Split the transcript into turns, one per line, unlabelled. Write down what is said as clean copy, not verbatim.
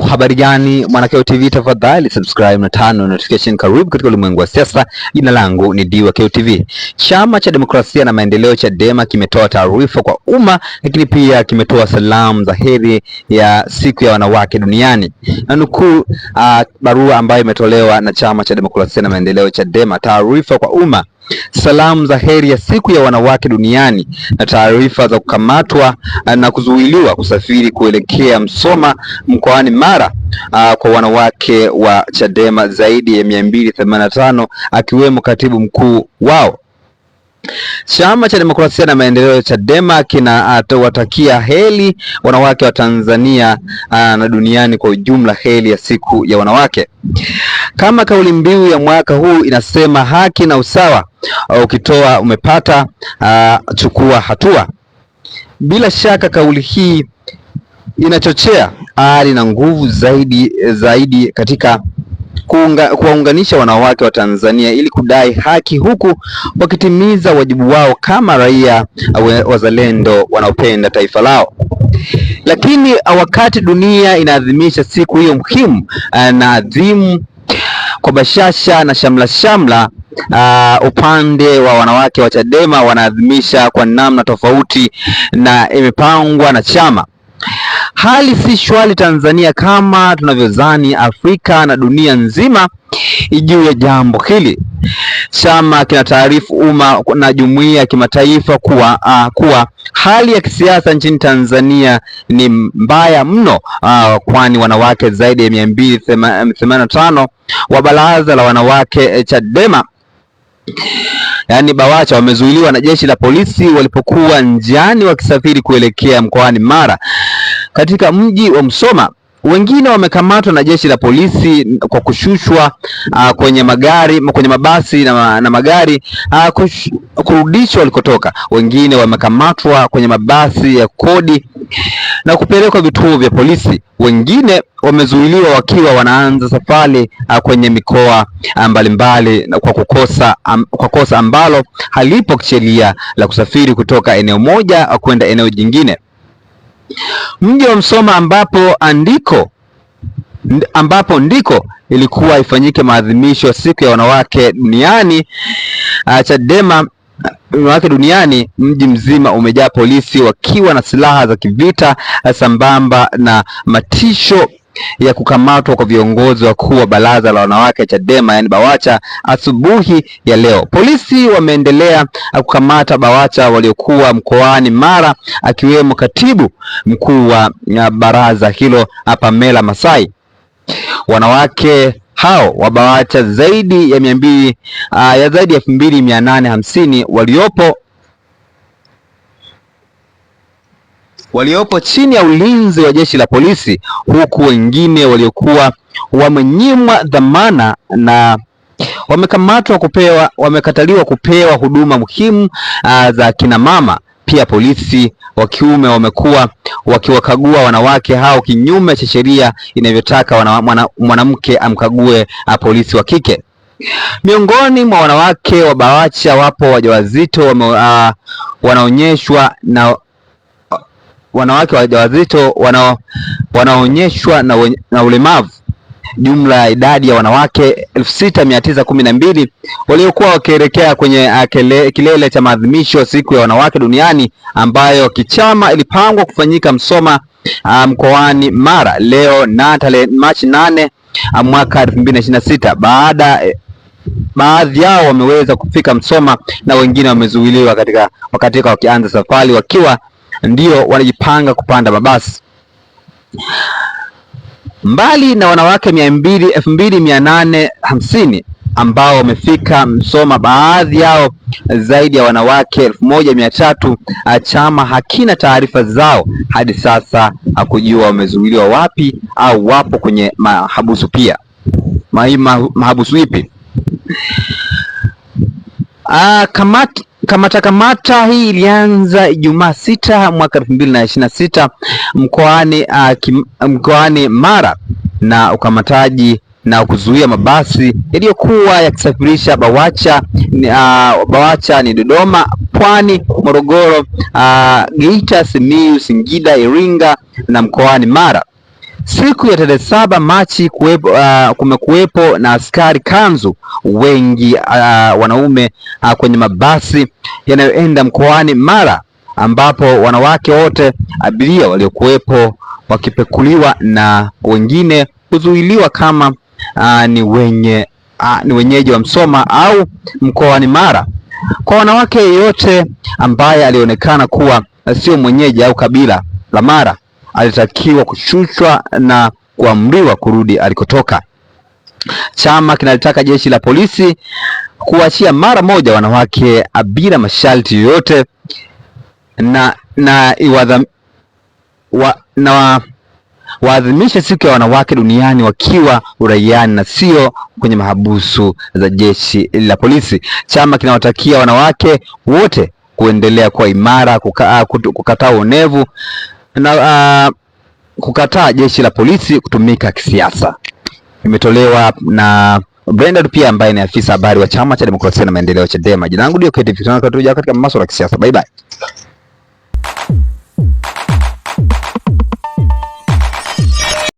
Habari gani Mwanakeo TV, tafadhali subscribe na turn on notification. Karibu katika ulimwengu wa siasa. Jina langu ni Diwakeo TV. Chama cha Demokrasia na Maendeleo Chadema kimetoa taarifa kwa umma, lakini pia kimetoa salamu za heri ya siku ya wanawake duniani. Na nukuu barua ambayo imetolewa na Chama cha Demokrasia na Maendeleo Chadema. Taarifa kwa umma. Salamu za heri ya siku ya wanawake duniani na taarifa za kukamatwa na kuzuiliwa kusafiri kuelekea Msoma mkoani Mara kwa wanawake wa Chadema zaidi ya 285 akiwemo katibu mkuu wao. Chama cha Demokrasia na Maendeleo Chadema kinawatakia heri wanawake wa Tanzania na duniani kwa ujumla heri ya siku ya wanawake. Kama kauli mbiu ya mwaka huu inasema haki na usawa, ukitoa umepata, chukua hatua. Bila shaka kauli hii inachochea ari na nguvu zaidi katika kuwaunganisha wanawake wa Tanzania ili kudai haki, huku wakitimiza wajibu wao kama raia wazalendo wanaopenda taifa lao. Lakini wakati dunia inaadhimisha siku hiyo muhimu na adhimu kwa bashasha na shamla, upande wa wanawake wa Chadema wanaadhimisha kwa namna tofauti na imepangwa na chama. Hali si shwari Tanzania kama tunavyozani, Afrika na dunia nzima juu ya jambo hili. Chama kinataarifu umma na jumuiya ya kimataifa kuwa hali ya kisiasa nchini Tanzania ni mbaya mno, kwani wanawake zaidi ya 285 wa baraza la wanawake Chadema yaani BAWACHA wamezuiliwa na jeshi la polisi walipokuwa njiani wakisafiri kuelekea mkoani Mara katika mji wa Msoma. Wengine wamekamatwa na jeshi la polisi kwa kushushwa kwenye mabasi na magari kurudishwa walikotoka. Wengine wamekamatwa kwenye mabasi ya kodi na kupelekwa vituo vya polisi. Wengine wamezuiliwa wakiwa wanaanza safari kwenye mikoa mbalimbali kwa kosa ambalo halipo kisheria la kusafiri kutoka eneo moja kwenda eneo jingine. Mji wa Msoma ambapo ndiko ilikuwa ifanyike maadhimisho ya siku ya wanawake duniani, Chadema wanawake duniani, mji mzima umejaa polisi wakiwa na silaha za kivita sambamba na matisho ya kukamatwa kwa viongozi wakuu wa baraza la wanawake Chadema yani BAWACHA. Asubuhi ya leo polisi wameendelea kukamata BAWACHA waliokuwa mkoani Mara akiwemo katibu mkuu wa baraza hilo Pamela Masai. Wanawake hao wa BAWACHA zaidi ya 2850 waliopo chini ya ulinzi wa jeshi la polisi, huku wengine waliokuwa wamenyimwa dhamana na wamekataliwa kupewa huduma muhimu za kina mama. Pia polisi wa kiume wamekuwa wakiwakagua wanawake hao kinyume cha sheria inavyotaka mwanamke amkague polisi wa kike. Miongoni mwa wanawake wa BAWACHA wapo wajawazito wanawake wajawazito wanaonyeshwa na ulemavu. Jumla ya idadi ya wanawake 6912 waliokuwa wakielekea kwenye kilele cha maadhimisho siku ya wanawake duniani ambayo kichama ilipangwa kufanyika Msoma mkoani Mara leo na tarehe Machi 8 mwaka 2026. Baadhi yao wameweza kufika Msoma na wengine wamezuiliwa katika wakianza safari wakiwa ndio wanajipanga kupanda mabasi. Mbali na wanawake 2850 ambao wamefika Msoma, baadhi yao zaidi ya wanawake 1300 chama hakina taarifa zao hadi sasa hakujua wamezuiliwa wapi au wapo kwenye mahabusu pia. Mahabusu ipi? Kamata hii ilianza Ijumaa 6 mwaka 2026 mkoani Mara, na ukamataji na kuzuia mabasi yaliyokuwa yakisafirisha BAWACHA ni Dodoma, Pwani, Morogoro, Geita, Simiyu, Singida, Iringa na mkoani Mara. Siku ya tarehe 7 Machi kumekuwepo na askari kanzu wengi wanaume kwenye mabasi yanayoenda mkoani Mara, ambapo wanawake wote abiria waliokuwepo wakipekuliwa na wengine kuzuiliwa kama ni wenyeji wa Msoma au mkoani Mara. Kwa wanawake yeyote ambaye alionekana kuwa sio mwenyeji au kabila la Mara alitakiwa kushushwa na kuamriwa kurudi alikotoka. Chama kinalitaka jeshi la polisi kuachia mara moja wanawake bila masharti yoyote na waadhimishe siku ya wanawake duniani wakiwa uraiani na sio kwenye mahabusu za jeshi la polisi. Chama kinawatakia wanawake wote kuendelea kuwa imara, kukataa uonevu na kukataa jeshi la polisi kutumika kisiasa. Imetolewa na Brenda pia ambaye ni afisa habari wa Chama cha Demokrasia na Maendeleo Chadema. Jina langu ndio KTV, tunataka katika masuala ya kisiasa. Bye bye.